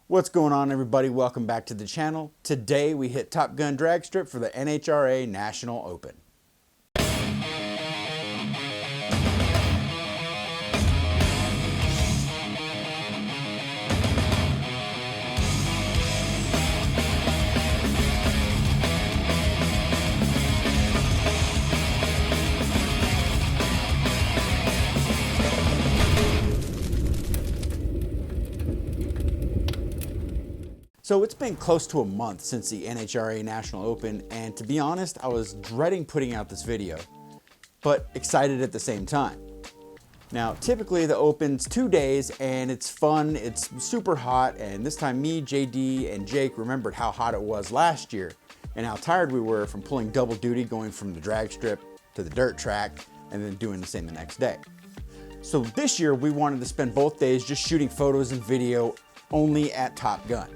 What's going on, everybody? Welcome back to the channel. Today we hit Top Gun drag strip for the NHRA National Open. So it's been close to a month since the NHRA National Open, and to be honest, I was dreading putting out this video, but excited at the same time. Now, typically the Open's 2 days and it's fun, it's super hot, and this time me, JD, and Jake remembered how hot it was last year and how tired we were from pulling double duty going from the drag strip to the dirt track and then doing the same the next day. So this year we wanted to spend both days just shooting photos and video only at Top Gun.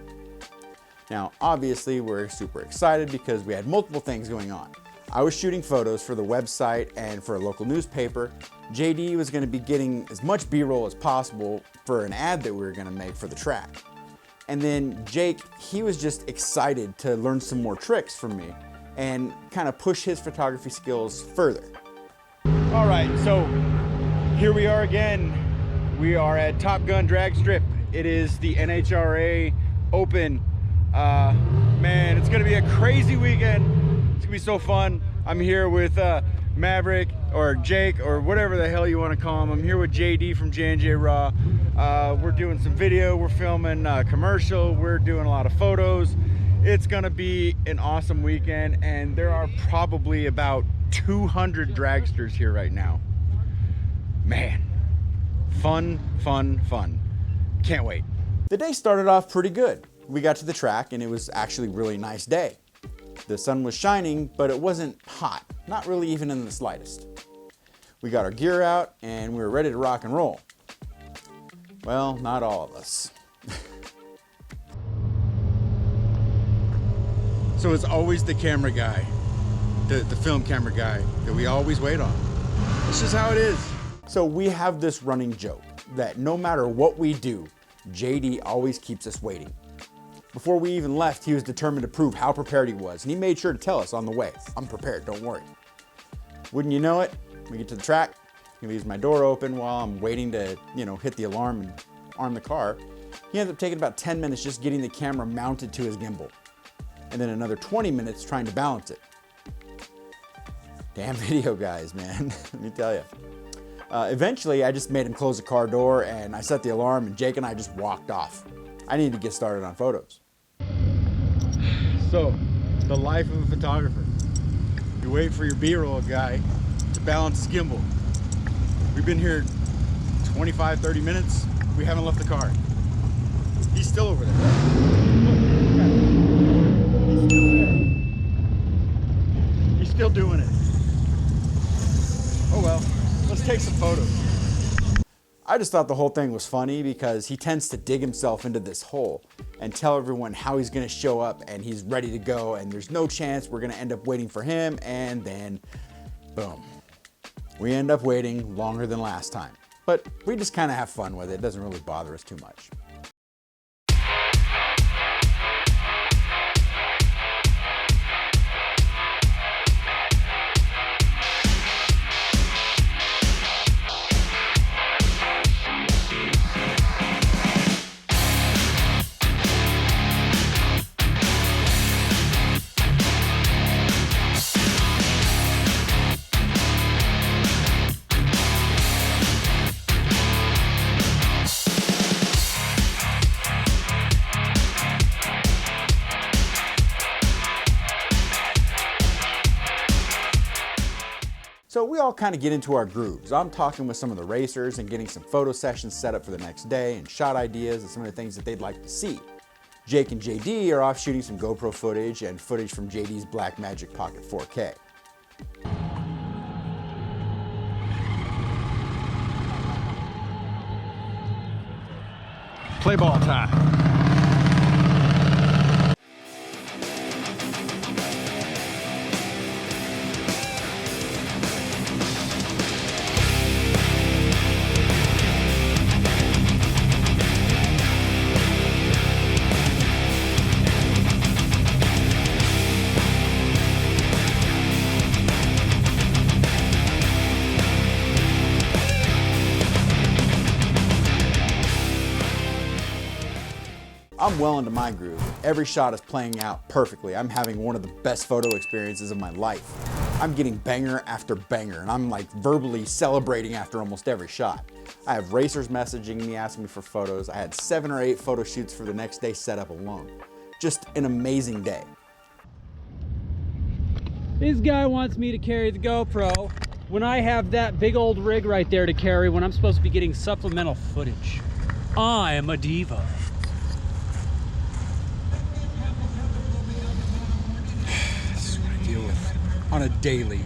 Now, obviously, we're super excited because we had multiple things going on. I was shooting photos for the website and for a local newspaper. JD was going to be getting as much B-roll as possible for an ad that we were going to make for the track. And then Jake, he was just excited to learn some more tricks from me and kind of push his photography skills further. All right, so here we are again. We are at Top Gun drag strip. It is the NHRA Open. Man, it's gonna be a crazy weekend. It's gonna be so fun. I'm here with Maverick or Jake or whatever the hell you want to call him. I'm here with JD from NHRA. We're doing some video, we're filming a commercial, we're doing a lot of photos. It's gonna be an awesome weekend, and there are probably about 200 dragsters here right now. Man, fun, fun, fun. Can't wait. The day started off pretty good. We got to the track and it was actually a really nice day. The sun was shining, but it wasn't hot, not really even in the slightest. We got our gear out and we were ready to rock and roll. Well, not all of us. So it's always the camera guy, the film camera guy that we always wait on. It's just how it is. So we have this running joke that no matter what we do, JD always keeps us waiting. Before we even left, he was determined to prove how prepared he was, and he made sure to tell us on the way, "I'm prepared, don't worry." Wouldn't you know it, we get to the track, he leaves my door open while I'm waiting to, hit the alarm and arm the car. He ends up taking about 10 minutes just getting the camera mounted to his gimbal, and then another 20 minutes trying to balance it. Damn video guys, man, let me tell you. Eventually, I just made him close the car door, and I set the alarm, and Jake and I just walked off. I need to get started on photos. So, the life of a photographer. You wait for your B-roll guy to balance his gimbal. We've been here 25, 30 minutes. We haven't left the car. He's still over there. Look, he's still there. He's still doing it. Oh well, let's take some photos. I just thought the whole thing was funny because he tends to dig himself into this hole and tell everyone how he's gonna show up and he's ready to go, and there's no chance we're gonna end up waiting for him, and then boom. We end up waiting longer than last time. But we just kind of have fun with it. It doesn't really bother us too much. So we all kind of get into our grooves. I'm talking with some of the racers and getting some photo sessions set up for the next day and shot ideas and some of the things that they'd like to see. Jake and JD are off shooting some GoPro footage and footage from JD's Blackmagic Pocket 4K. Play ball time. I'm well into my groove. Every shot is playing out perfectly. I'm having one of the best photo experiences of my life. I'm getting banger after banger, and I'm like verbally celebrating after almost every shot. I have racers messaging me, asking me for photos. I had 7 or 8 photo shoots for the next day set up alone. Just an amazing day. This guy wants me to carry the GoPro when I have that big old rig right there to carry when I'm supposed to be getting supplemental footage. I am a diva. This is what I deal with on a daily.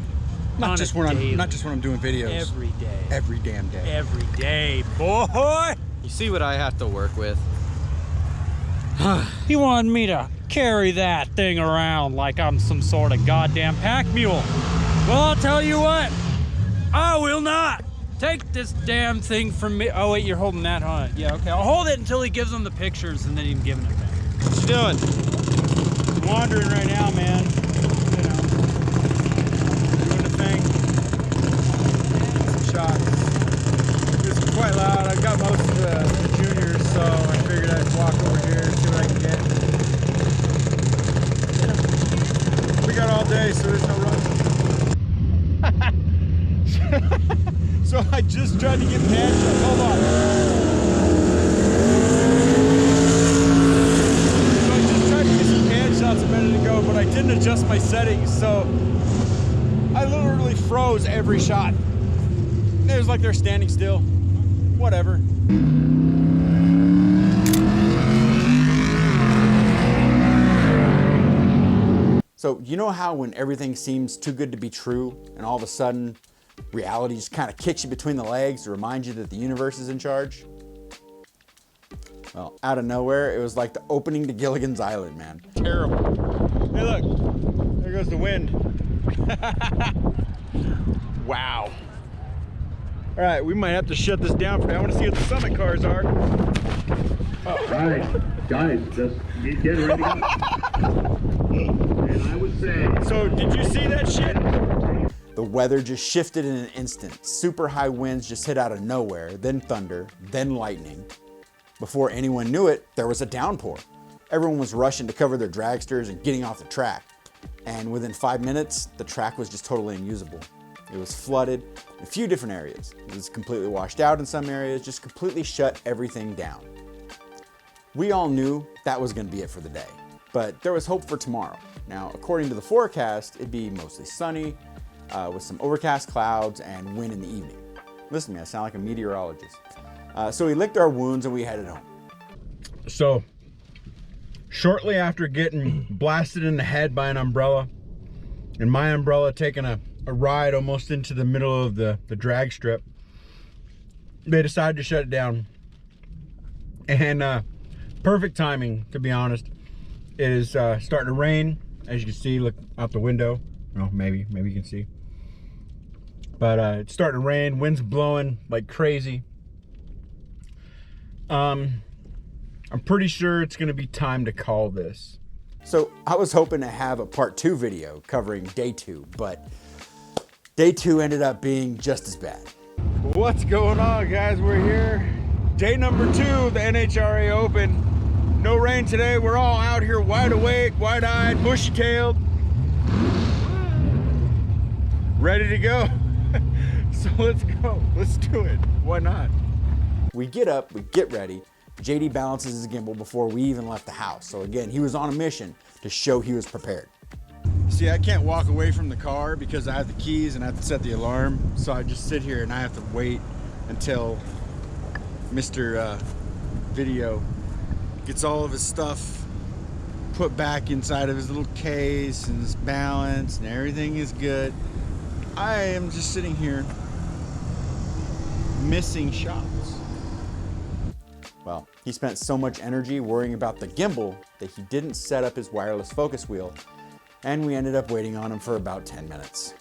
Not just when I'm doing videos. Every day. Every damn day. Every day, boy. You see what I have to work with? He wanted me to carry that thing around like I'm some sort of goddamn pack mule. Well, I'll tell you what. I will not take this damn thing from me. Oh wait, you're holding that, huh? Yeah, okay. I'll hold it until he gives them the pictures and then he's giving it back. What you doing? I'm wandering right now, man. You know, doing the thing. Some shots. It's quite loud. I've got most of the juniors, so I figured I'd walk over here and see what I can get. We got all day, so there's no rush. So I just tried to get pad shots. Hold on. So I just tried to get some pad shots a minute ago, but I didn't adjust my settings, so I literally froze every shot. It was like they're standing still. Whatever. So you know how when everything seems too good to be true and all of a sudden reality just kind of kicks you between the legs to remind you that the universe is in charge? Well, out of nowhere, it was like the opening to Gilligan's Island, man. Terrible. Hey look, there goes the wind. Wow. All right, we might have to shut this down for now. I want to see what the summit cars are. All right, guys, just get ready. And I would say... So, did you see that shit? The weather just shifted in an instant. Super high winds just hit out of nowhere, then thunder, then lightning. Before anyone knew it, there was a downpour. Everyone was rushing to cover their dragsters and getting off the track. And within 5 minutes, the track was just totally unusable. It was flooded in a few different areas. It was completely washed out in some areas, just completely shut everything down. We all knew that was going to be it for the day, but there was hope for tomorrow. Now, according to the forecast, it'd be mostly sunny, with some overcast clouds and wind in the evening. Listen to me, I sound like a meteorologist. So we licked our wounds and we headed home. So, shortly after getting blasted in the head by an umbrella, and my umbrella taking a ride almost into the middle of the drag strip, they decided to shut it down. And perfect timing, to be honest. It is starting to rain, as you can see. Look out the window. Well, maybe you can see. But it's starting to rain. Wind's blowing like crazy. I'm pretty sure it's going to be time to call this. So I was hoping to have a part 2 video covering day 2, but day 2 ended up being just as bad. What's going on, guys? We're here. Day number 2 of the NHRA Open. No rain today. We're all out here wide awake, wide-eyed, bushy-tailed. Ready to go. So let's go. Let's do it. Why not? We get up, we get ready. JD balances his gimbal before we even left the house. So again, he was on a mission to show he was prepared. See, I can't walk away from the car because I have the keys and I have to set the alarm. So I just sit here and I have to wait until Mr. Video gets all of his stuff put back inside of his little case and his balance and everything is good. I am just sitting here missing shots. Well, he spent so much energy worrying about the gimbal that he didn't set up his wireless focus wheel, and we ended up waiting on him for about 10 minutes.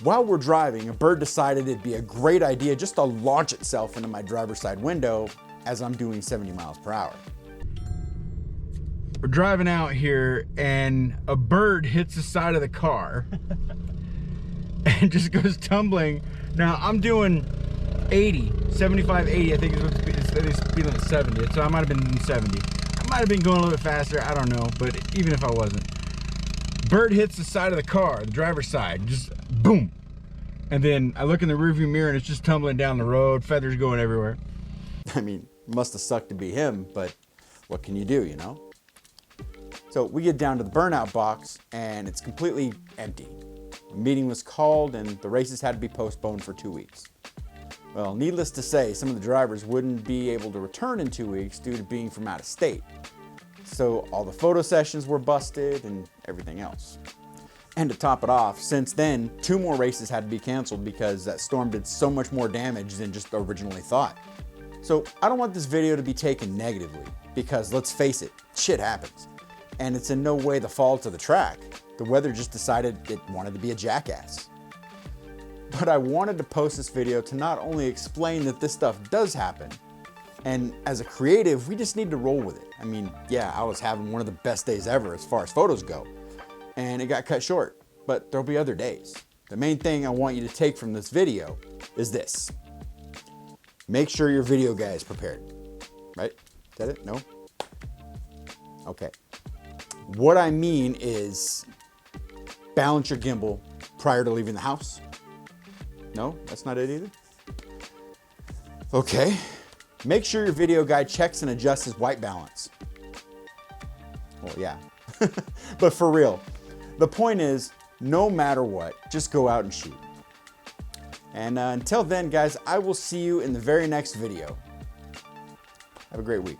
While we're driving, a bird decided it'd be a great idea just to launch itself into my driver's side window as I'm doing 70 miles per hour. We're driving out here and a bird hits the side of the car and just goes tumbling. Now I'm doing 80, 75, 80, I think is what the they speeding at 70, so I might have been in 70. I might have been going a little bit faster, I don't know, but even if I wasn't. Bird hits the side of the car, the driver's side, just boom. And then I look in the rearview mirror and it's just tumbling down the road, feathers going everywhere. I mean, must have sucked to be him, but what can you do, you know? So we get down to the burnout box and it's completely empty. A meeting was called and the races had to be postponed for 2 weeks. Well, needless to say, some of the drivers wouldn't be able to return in 2 weeks due to being from out of state. So all the photo sessions were busted and everything else. And to top it off, since then, 2 more races had to be canceled because that storm did so much more damage than just originally thought. So I don't want this video to be taken negatively because let's face it, shit happens. And it's in no way the fault of the track. The weather just decided it wanted to be a jackass. But I wanted to post this video to not only explain that this stuff does happen, and as a creative, we just need to roll with it. I mean, yeah, I was having one of the best days ever as far as photos go, and it got cut short, but there'll be other days. The main thing I want you to take from this video is this. Make sure your video guy is prepared, right? Is that it? No? Okay. What I mean is balance your gimbal prior to leaving the house. No, that's not it either. Okay. Make sure your video guy checks and adjusts his white balance. Well, yeah. But for real, the point is, no matter what, just go out and shoot. And until then, guys, I will see you in the very next video. Have a great week.